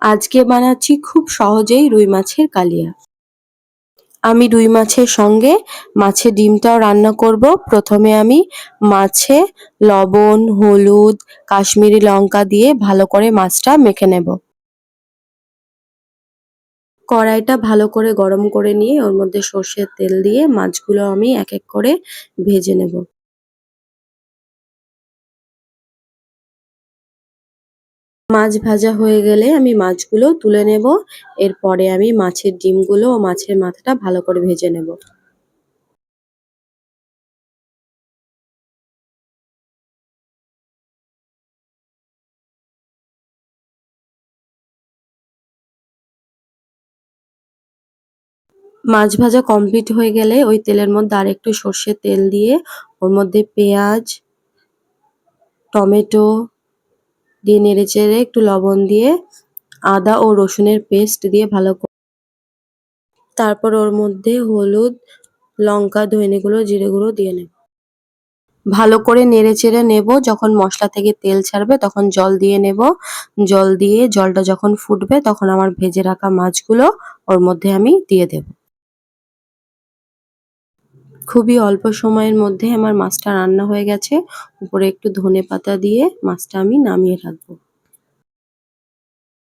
আজকে বানাচ্ছি খুব সহজেই রুই মাছের কালিয়া। আমি রুই মাছের সঙ্গে মাছের ডিমটাও রান্না করব। প্রথমে আমি মাছে লবণ, হলুদ, কাশ্মীরি লঙ্কা দিয়ে ভালো করে মাছটা মেখে নেব। কড়াইটা ভালো করে গরম করে নিয়ে ওর মধ্যে সর্ষের তেল দিয়ে মাছগুলো আমি এক এক করে ভেজে নেব। মাছ ভাজা হয়ে গেলে আমি মাছগুলো তুলে নেব। এরপরে আমি মাছের ডিমগুলো ও মাছের মাথাটা ভালো করে ভেজে নেব। মাছ ভাজা কমপ্লিট হয়ে গেলে ওই তেলের মধ্যে আরেকটু সর্ষের তেল দিয়ে ওর মধ্যে পেঁয়াজ, টমেটো দিয়ে নেড়েচেড়ে একটু লবণ দিয়ে আদা ও রসুনের পেস্ট দিয়ে ভালো করে তারপর ওর মধ্যে হলুদ, লঙ্কা, ধনে গুঁড়ো, জিরে গুঁড়ো দিয়ে নেব। ভালো করে নেড়েচেড়ে নেব। যখন মশলা থেকে তেল ছাড়বে তখন জল দিয়ে নেব। জল দিয়ে জলটা যখন ফুটবে তখন আমার ভেজে রাখা মাছগুলো ওর মধ্যে আমি দিয়ে দেব। খুবই অল্প সময়ের মধ্যে আমার মাছটা রান্না হয়ে গেছে। উপরে একটু ধনেপাতা দিয়ে মাছটা আমি নামিয়ে রাখবো।